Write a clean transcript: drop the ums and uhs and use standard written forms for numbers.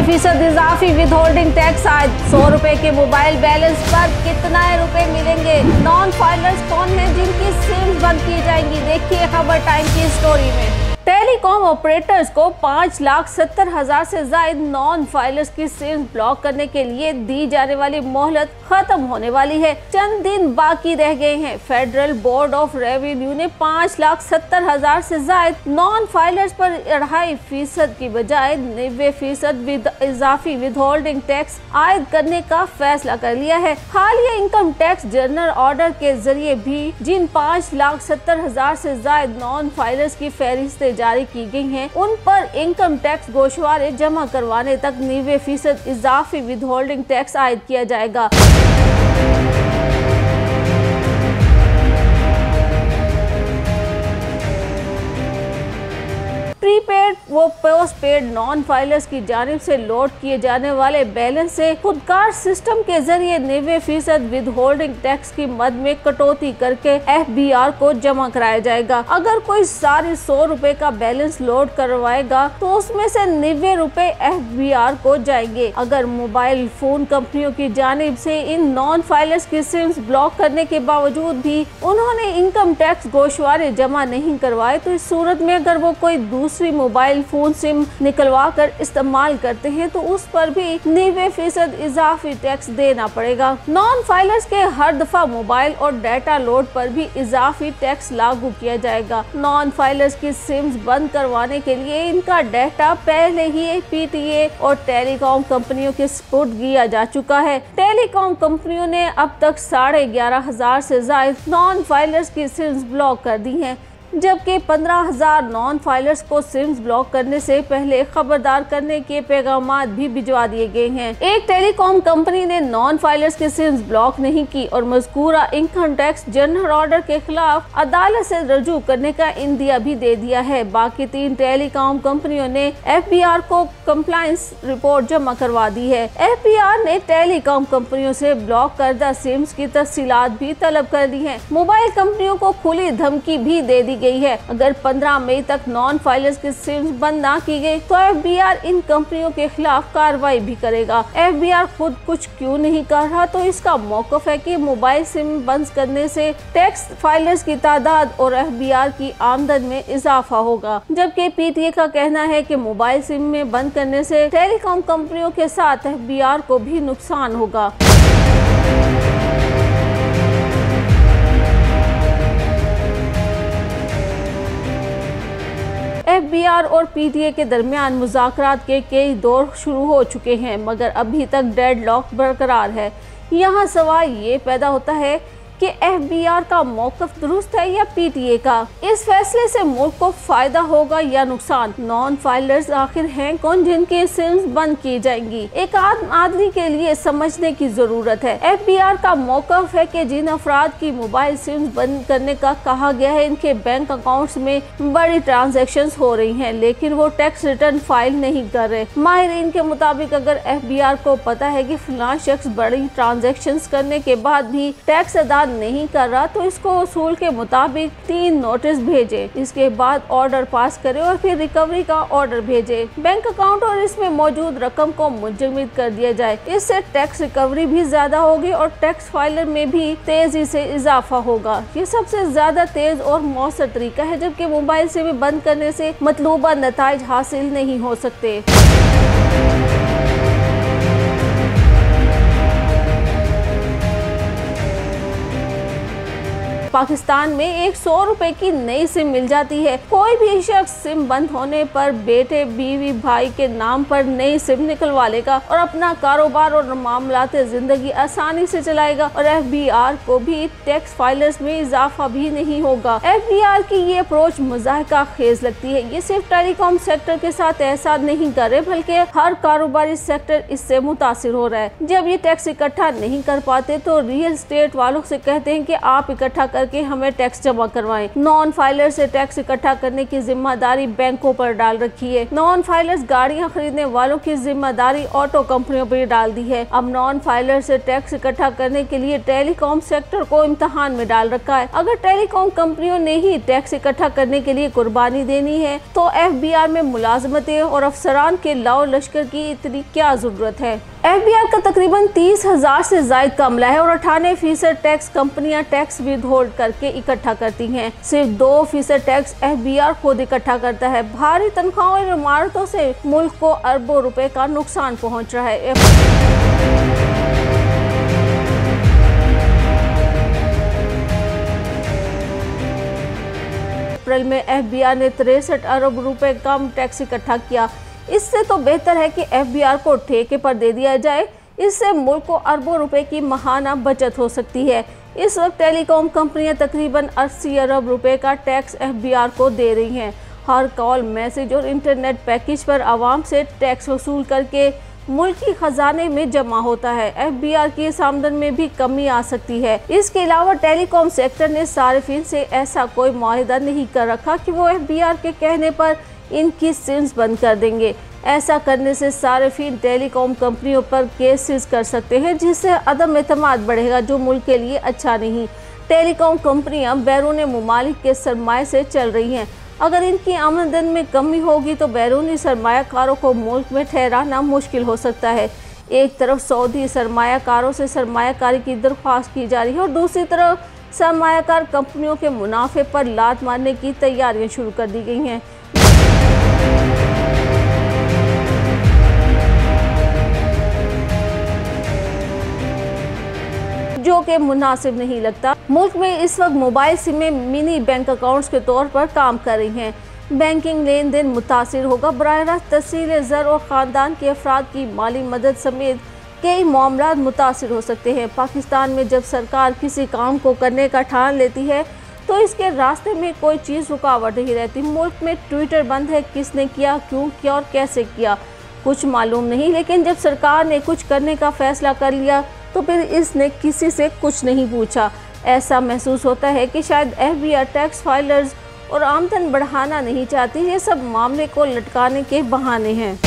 90% इजाफी with holding tax आयद। 100 रुपए के मोबाइल बैलेंस पर कितना रुपए मिलेंगे? नॉन फाइलर्स कौन है जिनकी सिम बंद की जाएंगी? देखिए खबर टाइम की स्टोरी में। टेलीकॉम ऑपरेटर्स को 5,70,000 से ज्यादा नॉन फाइलर्स की सिम ब्लॉक करने के लिए दी जाने वाली मोहलत खत्म होने वाली है। चंद दिन बाकी रह गए हैं। फेडरल बोर्ड ऑफ रेवेन्यू ने 5,70,000 से ज्यादा नॉन फाइलर्स पर 2.5% की बजाय 90% विद इजाफी विद होल्डिंग टैक्स आयद करने का फैसला कर लिया है। हालिया इनकम टैक्स जनरल ऑर्डर के जरिए भी जिन 5,70,000 से ज्यादा नॉन फाइलर्स की फहरिस्त जारी की गई हैं, उन पर इनकम टैक्स गोशवारे जमा करवाने तक 90% इजाफी विद होल्डिंग टैक्स आयद किया जाएगा। प्रीपेड व पोस्ट पेड नॉन फाइलर्स की जानिब से लोड किए जाने वाले बैलेंस से खुदकार सिस्टम के जरिए 90% विद होल्डिंग टैक्स की मद में कटौती करके FBR को जमा कराया जाएगा। अगर कोई सारे 100 रुपए का बैलेंस लोड करवाएगा तो उसमें से 90 रुपए FBR को जाएंगे। अगर मोबाइल फोन कंपनियों की जानिब से इन नॉन फाइलर्स की सिम्स ब्लॉक करने के बावजूद भी उन्होंने इनकम टैक्स गोशवारे जमा नहीं करवाए तो इस सूरत में अगर वो कोई दूसरी मोबाइल फोन सिम निकलवा कर इस्तेमाल करते हैं तो उस पर भी 90% इजाफी टैक्स देना पड़ेगा। नॉन फाइलर्स के हर दफा मोबाइल और डाटा लोड पर भी इजाफी टैक्स लागू किया जाएगा। नॉन फाइलर्स की सिम्स बंद करवाने के लिए इनका डाटा पहले ही PTA और टेलीकॉम कंपनियों के सपुर्द किया जा चुका है। टेलीकॉम कंपनियों ने अब तक 11,500 से ज्यादा नॉन फाइलर्स की सिम्स ब्लॉक कर दी हैं, जबकि 15,000 नॉन फाइलर्स को सिम्स ब्लॉक करने से पहले खबरदार करने के पैगामात भी भिजवा दिए गए हैं। एक टेलीकॉम कंपनी ने नॉन फाइलर्स की सिम्स ब्लॉक नहीं की और मज़कूरा इनकम टैक्स जनरल ऑर्डर के खिलाफ अदालत से रजू करने का इंदिया भी दे दिया है। बाकी 3 टेलीकॉम कंपनियों ने FBR को कंप्लायंस रिपोर्ट जमा करवा दी है। FBR ने टेलीकॉम कंपनियों से ब्लॉक करदा सिम्स की तफसीलात भी तलब कर दी है। मोबाइल कंपनियों को खुली धमकी भी दे दी गई है। अगर 15 मई तक नॉन फाइलर्स की सिम्स बंद ना की गई तो FBR इन कंपनियों के खिलाफ कार्रवाई भी करेगा। FBR खुद कुछ क्यों नहीं कर रहा तो इसका मौकफ है कि मोबाइल सिम बंद करने से टैक्स फाइलर्स की तादाद और FBR की आमदन में इजाफा होगा, जबकि PTA का कहना है कि मोबाइल सिम में बंद करने से टेलीकॉम कंपनियों के साथ FBR को भी नुकसान होगा। FBR और PTA के दरमियान मुज़ाकरात के कई दौर शुरू हो चुके हैं, मगर अभी तक डेडलॉक बरकरार है। यहाँ सवाल ये पैदा होता है कि FBR का मौकफ दुरुस्त है या PTA का? इस फैसले से मुल्क को फायदा होगा या नुकसान? नॉन फाइलर्स आखिर हैं कौन जिनकी सिम्स बंद की जाएंगी? एक आम आदमी के लिए समझने की जरूरत है। FBR का मौकफ है कि जिन अफराद की मोबाइल सिम्स बंद करने का कहा गया है, इनके बैंक अकाउंट्स में बड़ी ट्रांजैक्शंस हो रही हैं, लेकिन वो टैक्स रिटर्न फाइल नहीं कर रहे। माहिरीन के मुताबिक अगर FBR को पता है कि फलां शख्स बड़ी ट्रांजैक्शंस करने के बाद भी टैक्स अदा नहीं कर रहा तो इसको उसूल के मुताबिक 3 नोटिस भेजे, इसके बाद ऑर्डर पास करे और फिर रिकवरी का ऑर्डर भेजे। बैंक अकाउंट और इसमें मौजूद रकम को मुंजमद कर दिया जाए। इससे टैक्स रिकवरी भी ज्यादा होगी और टैक्स फाइलर में भी तेजी से इजाफा होगा। ये सबसे ज्यादा तेज और मौसर तरीका है, जबकि मोबाइल से भी बंद करने से मतलूबा नताइज हासिल नहीं हो सकते। पाकिस्तान में एक 100 रुपए की नई सिम मिल जाती है। कोई भी शख्स सिम बंद होने पर बेटे, बीवी, भाई के नाम पर नई सिम निकलवा लेगा और अपना कारोबार और मामलाते जिंदगी आसानी से चलाएगा और FBR को भी टैक्स फाइलर्स में इजाफा भी नहीं होगा। FBR की ये अप्रोच मुज़ाहिका खेज लगती है। ये सिर्फ टेलीकॉम सेक्टर के साथ ऐसा नहीं कर रहे, बल्कि हर कारोबारी सेक्टर इससे मुतासिर हो रहा है। जब ये टैक्स इकट्ठा नहीं कर पाते तो रियल एस्टेट वालों से कहते हैं कि आप इकट्ठा कर करके हमें टैक्स जमा करवाएं। नॉन फाइलर से टैक्स इकट्ठा करने की जिम्मेदारी बैंकों पर डाल रखी है। नॉन फाइलर्स गाड़ियां खरीदने वालों की जिम्मेदारी ऑटो कंपनियों पर डाल दी है। अब नॉन फाइलर से टैक्स इकट्ठा करने के लिए टेलीकॉम सेक्टर को इम्तिहान में डाल रखा है। अगर टेलीकॉम कंपनियों ने ही टैक्स इकट्ठा करने के लिए कुर्बानी देनी है तो FBR में मुलाजमतें और अफसरान के लाओ लश्कर की इतनी क्या जरूरत है। FBR का तकरीबन 30,000 से जायद का अमला है और 98% टैक्स कंपनियां टैक्स विद होल्ड करके इकट्ठा करती हैं। सिर्फ 2% टैक्स FBR खुद इकट्ठा करता है। भारी तनख्वाहों और इमारतों से मुल्क को अरबों रुपए का नुकसान पहुंच रहा है। अप्रैल में FBR ने 63 अरब रुपए कम टैक्स इकट्ठा किया। इससे तो बेहतर है कि FBR को ठेके पर दे दिया जाए। इससे मुल्क को अरबों रुपए की माहाना बचत हो सकती है। इस वक्त टेलीकॉम कंपनियां तकरीबन 80 अरब रुपए का टैक्स FBR को दे रही हैं। हर कॉल, मैसेज और इंटरनेट पैकेज पर आवाम से टैक्स वसूल करके मुल्की खजाने में जमा होता है। FBR की इस आमदन में भी कमी आ सकती है। इसके अलावा टेलीकॉम सेक्टर ने सारिफिन से ऐसा कोई मुआहिदा नहीं कर रखा कि वो FBR के कहने पर इनकी सिम्स बंद कर देंगे। ऐसा करने से सारिफिन टेलीकॉम कंपनियों पर केसेस कर सकते हैं, जिससे अदम एतमाद बढ़ेगा, जो मुल्क के लिए अच्छा नहीं। टेलीकॉम कंपनियां बैरूनी मुमालिक के सरमाए से चल रही हैं। अगर इनकी आमदन में कमी होगी तो बैरूनी सरमायाकारों को मुल्क में ठहराना मुश्किल हो सकता है। एक तरफ सऊदी सरमायाकारों से सरमायाकारी की दरख्वास्त की जा रही है और दूसरी तरफ सरमायाकार कंपनियों के मुनाफे पर लात मारने की तैयारियां शुरू कर दी गई हैं, जो कि मुनासिब नहीं लगता। मुल्क में इस वक्त मोबाइल सिमें मिनी बैंक अकाउंट्स के तौर पर काम कर रही हैं। बैंकिंग लेन देन मुतासिर होगा। बराह रास्त तहसील ज़र और ख़ानदान के अफराद की माली मदद समेत कई मामलात मुतासिर हो सकते हैं। पाकिस्तान में जब सरकार किसी काम को करने का ठान लेती है तो इसके रास्ते में कोई चीज़ रुकावट नहीं रहती। मुल्क में ट्विटर बंद है। किसने किया, क्यों किया और कैसे किया, कुछ मालूम नहीं। लेकिन जब सरकार ने कुछ करने का फैसला कर लिया तो फिर इसने किसी से कुछ नहीं पूछा। ऐसा महसूस होता है कि शायद FBR टैक्स फाइलर्स और आमदन बढ़ाना नहीं चाहती। ये सब मामले को लटकाने के बहाने हैं।